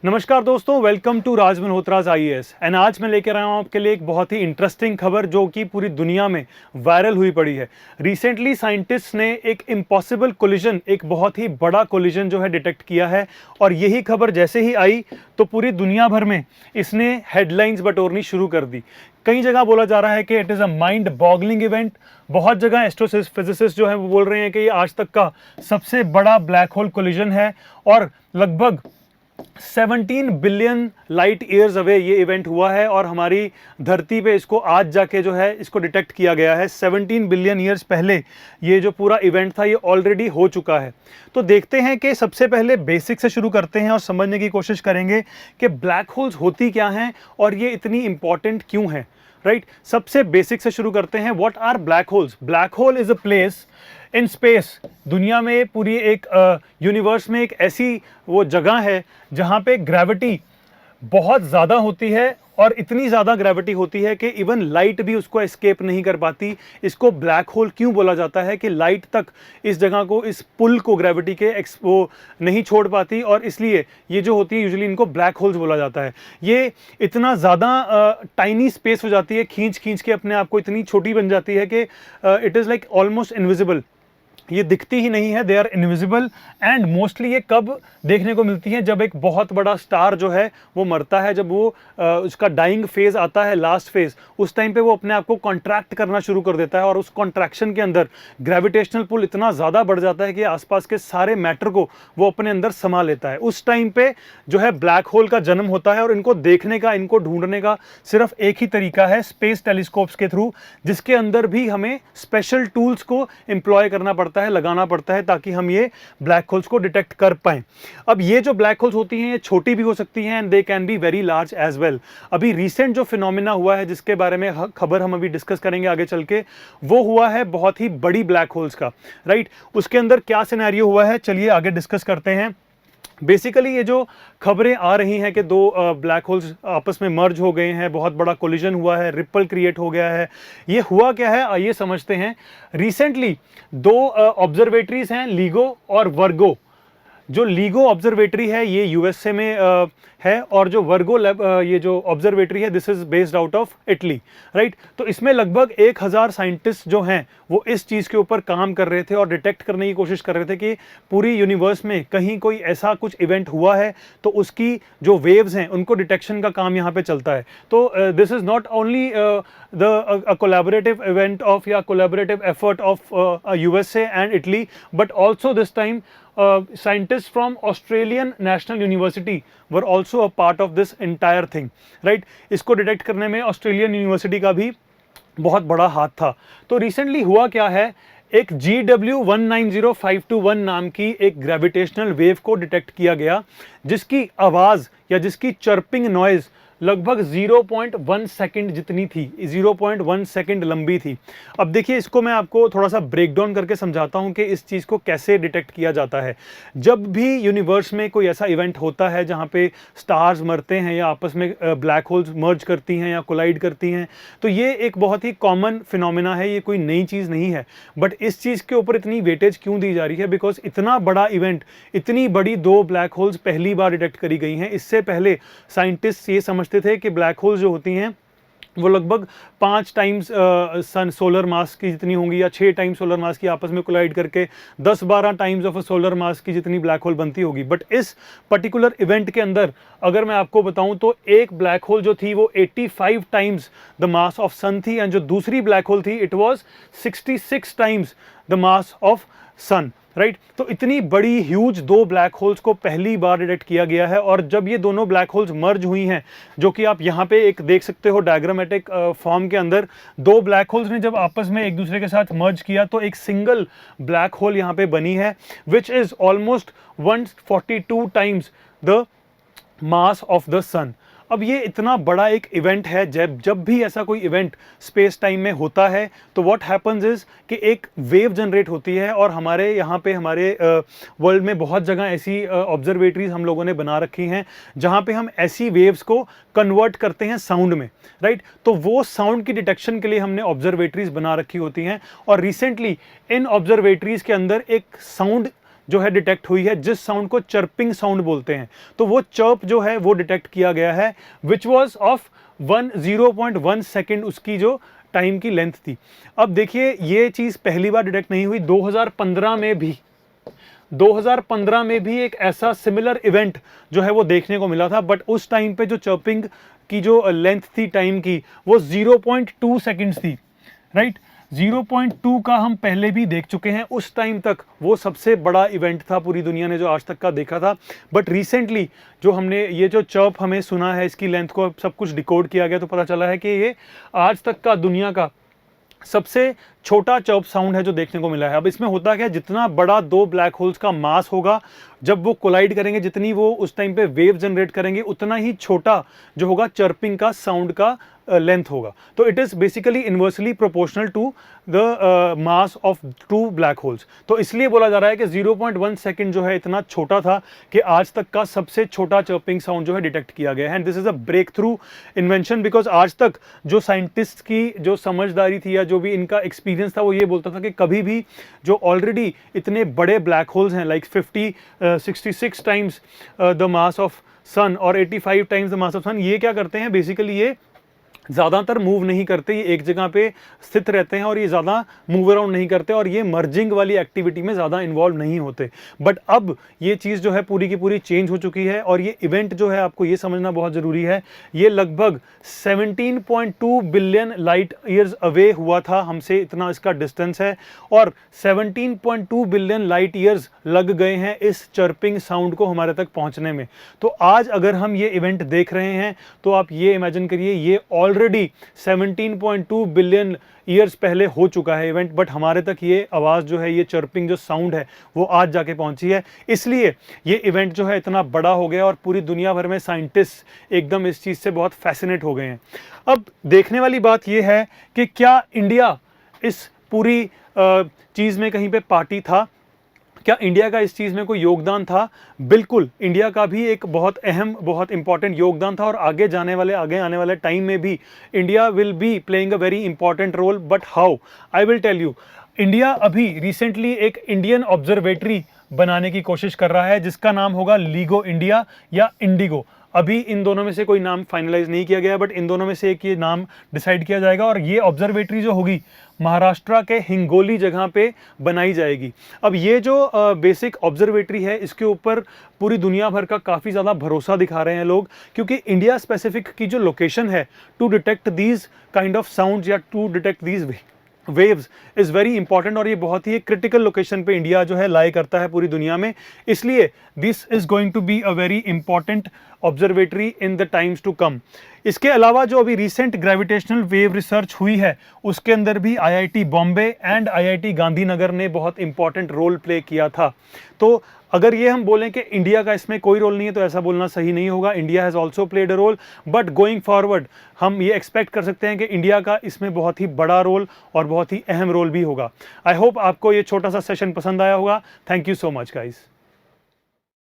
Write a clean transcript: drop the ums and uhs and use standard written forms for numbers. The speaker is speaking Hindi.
नमस्कार दोस्तों, welcome to Raj Malhotra's IAS. And आज मैं लेकर आया हूँ आपके लिए एक बहुत ही इंटरेस्टिंग खबर जो कि पूरी दुनिया में वायरल हुई पड़ी है। रिसेंटली साइंटिस्ट ने एक इम्पॉसिबल कोलिजन, एक बहुत ही बड़ा कोलिजन जो है डिटेक्ट किया है। और यही खबर जैसे ही आई तो पूरी दुनिया भर में इसने हेडलाइंस बटोरनी शुरू कर दी। कई जगह बोला जा रहा है कि it is a mind boggling event. बहुत जगह एस्ट्रोफिजिसिस्ट जो है वो बोल रहे हैं कि ये आज तक का सबसे बड़ा ब्लैक होल कोलिजन है और लगभग 17 बिलियन लाइट ईयर्स अवे ये इवेंट हुआ है और हमारी धरती पे इसको आज जाके जो है इसको डिटेक्ट किया गया है। 17 बिलियन ईयर्स पहले ये जो पूरा इवेंट था ये ऑलरेडी हो चुका है। तो देखते हैं कि सबसे पहले बेसिक से शुरू करते हैं और समझने की कोशिश करेंगे कि ब्लैक होल्स होती क्या हैं और ये इतनी इंपॉर्टेंट क्यों है। राइट, सबसे बेसिक से शुरू करते हैं। What are black holes? Black hole is a place in space. दुनिया में पूरी एक यूनिवर्स में एक ऐसी वो जगह है जहाँ पे ग्रेविटी बहुत ज़्यादा होती है और इतनी ज़्यादा ग्रेविटी होती है कि इवन लाइट भी उसको एस्केप नहीं कर पाती। इसको ब्लैक होल क्यों बोला जाता है कि लाइट तक इस जगह को, इस पुल को ग्रेविटी के वो नहीं छोड़ पाती और इसलिए ये जो होती है यूजुअली इनको ब्लैक होल्स बोला जाता है। ये इतना ज़्यादा टाइनी स्पेस हो जाती है, खींच खींच के अपने आप को इतनी छोटी बन जाती है कि it is like almost invisible. ये दिखती ही नहीं है, they are invisible. And mostly ये कब देखने को मिलती हैं? जब एक बहुत बड़ा स्टार जो है वो मरता है, जब वो उसका डाइंग फेज आता है, लास्ट फेज, उस टाइम पे वो अपने आप को कॉन्ट्रैक्ट करना शुरू कर देता है और उस कॉन्ट्रैक्शन के अंदर ग्रेविटेशनल पुल इतना ज़्यादा बढ़ जाता है कि आसपास के सारे मैटर को वो अपने अंदर समा लेता है। उस टाइम पे जो है ब्लैक होल का जन्म होता है और इनको देखने का, इनको ढूंढने का सिर्फ एक ही तरीका है, स्पेस टेलीस्कोप्स के थ्रू, जिसके अंदर भी हमें स्पेशल टूल्स को एम्प्लॉय करना पड़ता है, लगाना पड़ता है ताकि हम ये ब्लैक होल्स को डिटेक्ट कर पाएं। अब ये जो ब्लैक होल्स होती हैं ये छोटी भी हो सकती हैं and they can be very large as well. अभी रिसेंट जो फिनोमिना हुआ है जिसके बारे में खबर हम अभी डिस्कस करेंगे आगे चल के, वो हुआ है बहुत ही बड़ी ब्लैक होल्स का। राइट, उसके अंदर क्या सिनेरियो हुआ है चलिए आगे डिस्कस करते हैं। बेसिकली ये जो खबरें आ रही हैं कि दो ब्लैक होल्स आपस में मर्ज हो गए हैं, बहुत बड़ा कोलिजन हुआ है, रिपल क्रिएट हो गया है। ये हुआ क्या है आइए समझते हैं। रिसेंटली दो ऑब्जर्वेटरीज हैं, लीगो और वर्गो। जो लीगो ऑब्जर्वेटरी है ये यूएसए में है और जो वर्गो ये जो ऑब्जर्वेटरी है this is based out of Italy. Right, तो इसमें लगभग 1000 साइंटिस्ट जो हैं वो इस चीज़ के ऊपर काम कर रहे थे और डिटेक्ट करने की कोशिश कर रहे थे कि पूरी यूनिवर्स में कहीं कोई ऐसा कुछ इवेंट हुआ है तो उसकी जो वेव्स हैं उनको डिटेक्शन का काम यहाँ पे चलता है। तो this is not only the collaborative event of या collaborative effort of USA and Italy, but also this time scientists from Australian National University were also a part of this entire thing. Right, इसको डिटेक्ट करने में ऑस्ट्रेलियन यूनिवर्सिटी का भी बहुत बड़ा हाथ था। तो रिसेंटली हुआ क्या है, एक GW190521 नाम की एक ग्रेविटेशनल वेव को डिटेक्ट किया गया जिसकी आवाज़ या जिसकी चर्पिंग नॉइज़ लगभग 0.1 सेकंड जितनी थी, 0.1 सेकंड लंबी थी। अब देखिए इसको मैं आपको थोड़ा सा ब्रेक डाउन करके समझाता हूँ कि इस चीज़ को कैसे डिटेक्ट किया जाता है। जब भी यूनिवर्स में कोई ऐसा इवेंट होता है जहाँ पे स्टार्स मरते हैं या आपस में ब्लैक होल्स मर्ज करती हैं या कोलाइड करती हैं, तो ये एक बहुत ही कॉमन फिनोमिना है, ये कोई नई चीज़ नहीं है। बट इस चीज़ के ऊपर इतनी वेटेज क्यों दी जा रही है? बिकॉज इतना बड़ा इवेंट, इतनी बड़ी दो ब्लैक होल्स पहली बार डिटेक्ट करी गई हैं। इससे पहले साइंटिस्ट ये समझते थे कि ब्लैक होल्स जो होती हैं वो लगभग 5 टाइम्स सन सोलर मास की जितनी होंगी या 6 टाइम्स सोलर मास की आपस में कोलाइड करके 10-12 टाइम्स ऑफ सोलर मास की जितनी ब्लैक होल बनती होगी। बट इस पर्टिकुलर इवेंट के अंदर अगर मैं आपको बताऊं तो एक ब्लैक होल जो थी वो 85 times the mass of sun थी एंड जो दूसरी ब्लैक होल थी it was 66 times the mass of sun. Right, तो इतनी बड़ी ह्यूज दो ब्लैक होल्स को पहली बार डिटेक्ट किया गया है। और जब ये दोनों ब्लैक होल्स मर्ज हुई हैं, जो कि आप यहाँ पे एक देख सकते हो डायग्रामेटिक फॉर्म के अंदर, दो ब्लैक होल्स ने जब आपस में एक दूसरे के साथ मर्ज किया तो एक सिंगल ब्लैक होल यहाँ पे बनी है which is almost 142 times the mass of the sun. अब ये इतना बड़ा एक इवेंट है, जब भी ऐसा कोई इवेंट स्पेस टाइम में होता है तो व्हाट हैपन्स इज कि एक वेव जनरेट होती है और हमारे यहाँ पे हमारे वर्ल्ड में बहुत जगह ऐसी ऑब्जर्वेटरीज हम लोगों ने बना रखी हैं जहाँ पे हम ऐसी वेव्स को कन्वर्ट करते हैं साउंड में। राइट, तो वो साउंड की डिटेक्शन के लिए हमने ऑब्जर्वेटरीज बना रखी होती हैं और रिसेंटली इन ऑब्जर्वेटरीज के अंदर एक साउंड जो है डिटेक्ट हुई है, जिस साउंड को चर्पिंग साउंड बोलते हैं। तो वो चर्प जो है वो डिटेक्ट किया गया है, विच वॉज ऑफ 0.1 सेकेंड उसकी जो टाइम की लेंथ थी। अब देखिए ये चीज़ पहली बार डिटेक्ट नहीं हुई, 2015 में भी एक ऐसा सिमिलर इवेंट जो है वो देखने को मिला था, बट उस टाइम पे जो चर्पिंग की जो लेंथ थी टाइम की वो 0.2 सेकेंड्स थी, राइट। 0.2 का हम पहले भी देख चुके हैं, उस टाइम तक वो सबसे बड़ा इवेंट था पूरी दुनिया ने जो आज तक का देखा था। बट रिसेंटली जो हमने ये जो चर्प हमें सुना है, इसकी लेंथ को सब कुछ डिकोड किया गया, तो पता चला है कि ये आज तक का दुनिया का सबसे छोटा चर्प साउंड है जो देखने को मिला है। अब इसमें होता क्या है, जितना बड़ा दो ब्लैक होल्स का मास होगा, जब वो कोलाइड करेंगे, जितनी वो उस टाइम पे वेव जनरेट करेंगे, उतना ही छोटा जो होगा चर्पिंग का साउंड का लेंथ होगा। तो it is basically inversely proportional to the mass of two black holes. तो इसलिए बोला जा रहा है कि 0.1 सेकेंड जो है इतना छोटा था कि आज तक का सबसे छोटा चर्पिंग साउंड जो है डिटेक्ट किया गया है। And this is a breakthrough invention, because आज तक जो साइंटिस्ट की जो समझदारी थी या जो भी इनका एक्सपीरियंस था, वो ये बोलता था कि कभी भी जो ऑलरेडी इतने बड़े ब्लैक होल्स हैं, like 66 times the mass of sun और 85 times the mass of sun, ये क्या करते हैं बेसिकली, ये ज़्यादातर मूव नहीं करते, ये एक जगह पे स्थित रहते हैं और ये ज़्यादा मूव अराउंड नहीं करते और ये मर्जिंग वाली एक्टिविटी में ज़्यादा इन्वॉल्व नहीं होते। बट अब ये चीज़ जो है पूरी की पूरी चेंज हो चुकी है और ये इवेंट जो है, आपको ये समझना बहुत ज़रूरी है, ये लगभग 17.2 बिलियन लाइट ईयर्स अवे हुआ था हमसे, इतना इसका डिस्टेंस है, और 17.2 बिलियन लाइट ईयर्स लग गए हैं इस चर्पिंग साउंड को हमारे तक पहुँचने में। तो आज अगर हम ये इवेंट देख रहे हैं तो आप ये इमेजिन करिए, ये ऑलरेडी 17.2 बिलियन ईयर्स पहले हो चुका है इवेंट, बट हमारे तक ये आवाज़ जो है, ये चर्पिंग जो साउंड है, वो आज जाके पहुंची है। इसलिए ये इवेंट जो है इतना बड़ा हो गया और पूरी दुनिया भर में साइंटिस्ट एकदम इस चीज़ से बहुत फैसिनेट हो गए हैं। अब देखने वाली बात ये है कि क्या इंडिया इस पूरी चीज़ में कहीं पे पार्टी था, क्या इंडिया का इस चीज़ में कोई योगदान था? बिल्कुल, इंडिया का भी एक बहुत अहम, बहुत इंपॉर्टेंट योगदान था और आगे आने वाले टाइम में भी India will be playing a very important role. But how? I will tell you. India अभी रिसेंटली एक इंडियन ऑब्जर्वेटरी बनाने की कोशिश कर रहा है, जिसका नाम होगा लीगो इंडिया या इंडिगो। अभी इन दोनों में से कोई नाम फाइनलाइज नहीं किया गया, बट इन दोनों में से एक ये नाम डिसाइड किया जाएगा और ये ऑब्जर्वेटरी जो होगी महाराष्ट्र के हिंगोली जगह पे बनाई जाएगी। अब ये जो बेसिक ऑब्जर्वेटरी है, इसके ऊपर पूरी दुनिया भर का काफ़ी ज़्यादा भरोसा दिखा रहे हैं लोग, क्योंकि इंडिया स्पेसिफिक की जो लोकेशन है to detect these kind of sounds या to detect these waves is very important, और ये बहुत ही क्रिटिकल लोकेशन पे इंडिया जो है लाई करता है पूरी दुनिया में। इसलिए this is going to be a very important observatory in the times to come. इसके अलावा जो अभी रिसेंट ग्रेविटेशनल वेव रिसर्च हुई है, उसके अंदर भी IIT Bombay and IIT Gandhinagar ने बहुत इंपॉर्टेंट रोल प्ले किया था। तो अगर ये हम बोलें कि इंडिया का इसमें कोई रोल नहीं है, तो ऐसा बोलना सही नहीं होगा। India has also played a role, but going forward हम ये एक्सपेक्ट कर सकते हैं कि इंडिया का इसमें बहुत ही बड़ा रोल और बहुत ही अहम रोल भी होगा। आई होप आपको ये छोटा सा सेशन पसंद आया होगा। Thank you so much guys.